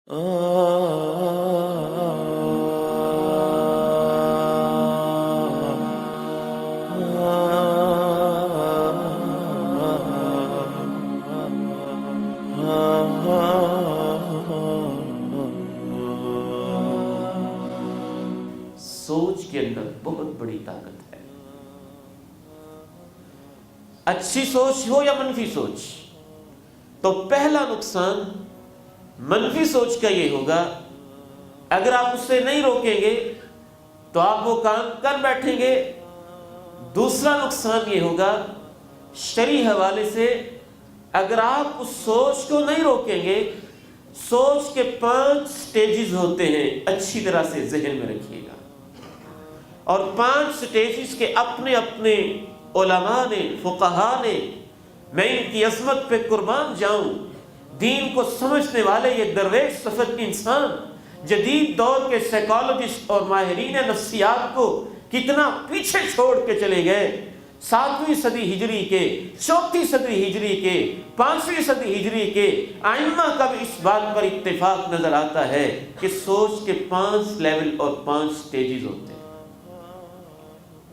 سوچ کے اندر بہت بڑی طاقت ہے. اچھی سوچ ہو یا منفی سوچ، تو پہلا نقصان منفی سوچ کا یہ ہوگا، اگر آپ اسے نہیں روکیں گے تو آپ وہ کام کر بیٹھیں گے. دوسرا نقصان یہ ہوگا شرعی حوالے سے، اگر آپ اس سوچ کو نہیں روکیں گے. سوچ کے 5 سٹیجز ہوتے ہیں، اچھی طرح سے ذہن میں رکھیے گا. اور 5 سٹیجز کے اپنے اپنے علماء نے، فقہاء نے، میں ان کی عظمت پہ قربان جاؤں، دین کو سمجھنے والے یہ درویش صفت انسان جدید دور کے سائیکالوجسٹ اور ماہرین نفسیات کو کتنا پیچھے چھوڑ کے چلے گئے. 7ویں صدی ہجری کے، 4تھی صدی ہجری کے، 5ویں صدی ہجری کے ائمہ کا بھی اس بات پر اتفاق نظر آتا ہے کہ سوچ کے 5 لیول اور 5 سٹیجز ہوتے ہیں.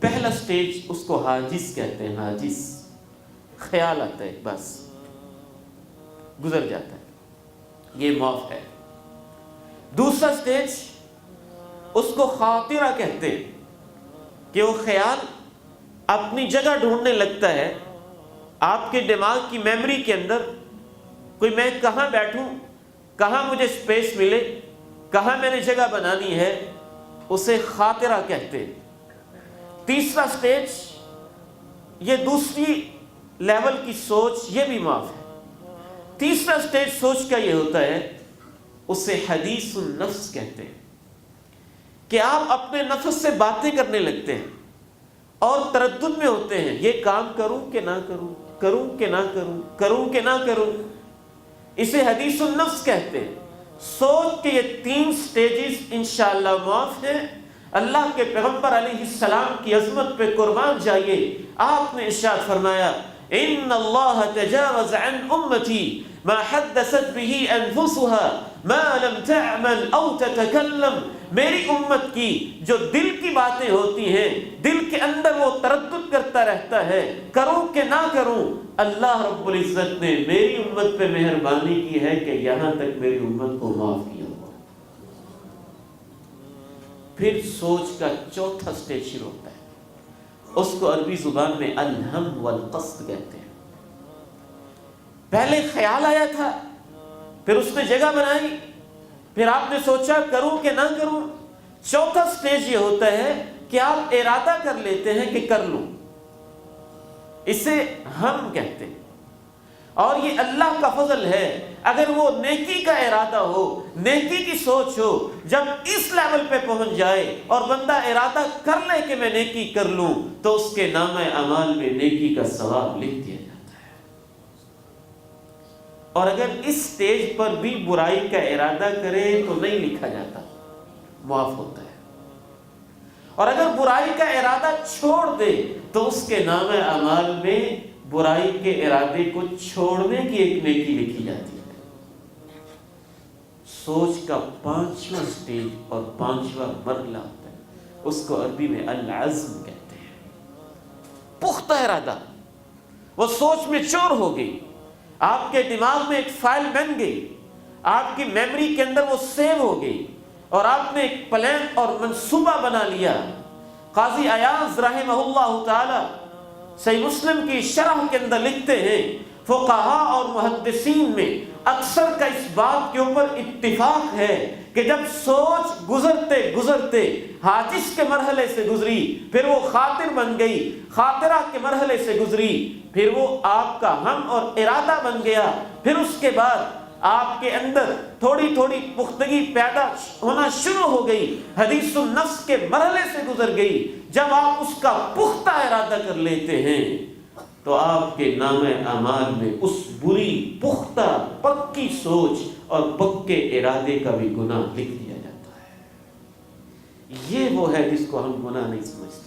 پہلا سٹیج اس کو حاجز کہتے ہیں. حاجز خیال آتا ہے، بس گزر جاتا ہے، یہ معاف ہے. دوسرا سٹیج اس کو خاطرہ کہتے ہیں کہ وہ خیال اپنی جگہ ڈھونڈنے لگتا ہے آپ کے دماغ کی میموری کے اندر. کوئی میں کہاں بیٹھوں، کہاں مجھے سپیس ملے، کہاں میں نے جگہ بنانی ہے، اسے خاطرہ کہتے ہیں. تیسرا سٹیج، یہ دوسری لیول کی سوچ، یہ بھی معاف ہے. تیسرا سٹیج سوچ کا یہ ہوتا ہے، اسے حدیث النفس کہتے ہیں کہ آپ اپنے نفس سے باتیں کرنے لگتے ہیں اور تردد میں ہوتے ہیں، یہ کام کروں کہ نہ کروں، کروں کہ نہ کروں، کروں کہ نہ کروں. اسے حدیث النفس کہتے ہیں. سوچ کے یہ 3 سٹیجز انشاءاللہ معاف ہیں. اللہ کے پیغمبر علیہ السلام کی عظمت پہ قربان جائیے. آپ نے ارشاد فرمایا، ان اللہ تجاوز عن امتی ما حدثت به انفسها ما لم تعمل او تتکلم. میری امت کی جو دل کی باتیں ہوتی ہیں، دل کے اندر وہ تردد کرتا رہتا ہے، کروں کہ نہ کروں، اللہ رب العزت نے میری امت پہ مہربانی کی ہے کہ یہاں تک میری امت کو معاف کیا ہوا. پھر سوچ کا چوتھا سٹیج شروع ہوتا ہے، اس کو عربی زبان میں الہم والقصد کہتے ہیں. پہلے خیال آیا تھا، پھر اس نے جگہ بنائی، پھر آپ نے سوچا کروں کہ نہ کروں. چوتھا سٹیج یہ ہوتا ہے کہ آپ ارادہ کر لیتے ہیں کہ کر لوں، اسے ہم کہتے ہیں. اور یہ اللہ کا فضل ہے، اگر وہ نیکی کا ارادہ ہو، نیکی کی سوچ ہو، جب اس لیول پہ پہنچ جائے اور بندہ ارادہ کر لے کہ میں نیکی کر لوں، تو اس کے نامہ اعمال میں نیکی کا ثواب لکھ دیا جاتا ہے. اور اگر اس سٹیج پر بھی برائی کا ارادہ کرے تو نہیں لکھا جاتا، معاف ہوتا ہے. اور اگر برائی کا ارادہ چھوڑ دے تو اس کے نامہ اعمال میں برائی کے ارادے کو چھوڑنے کی ایک نیکی لکھی جاتی ہے. سوچ کا 5واں سٹیج اور 5واں مرحلہ ہوتا ہے، اس کو عربی میں العزم کہتے ہیں. پختہ ارادہ، وہ سوچ میں چور ہو گئی، آپ کے دماغ میں ایک فائل بن گئی، آپ کی میموری کے اندر وہ سیو ہو گئی، اور آپ نے ایک پلان اور منصوبہ بنا لیا. قاضی عیاض رحمہ اللہ تعالی صحیح مسلم کی شرح کے اندر لکھتے ہیں، فقہاء اور محدثین میں اکثر کا اس بات کے اوپر اتفاق ہے کہ جب سوچ گزرتے گزرتے حاجز کے مرحلے سے گزری، پھر وہ خاطر بن گئی، خاطرہ کے مرحلے سے گزری، پھر وہ آپ کا ہم اور ارادہ بن گیا، پھر اس کے بعد آپ کے اندر تھوڑی تھوڑی پختگی پیدا ہونا شروع ہو گئی، حدیث النفس کے مرحلے سے گزر گئی. جب آپ اس کا پختہ ارادہ کر لیتے ہیں تو آپ کے نامہ اعمال میں اس بری، پختہ، پکی سوچ اور پکے ارادے کا بھی گناہ لکھ دیا جاتا ہے. یہ وہ ہے جس کو ہم گناہ نہیں سمجھتے.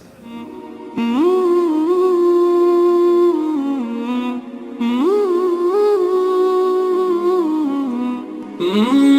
Mm-hmm.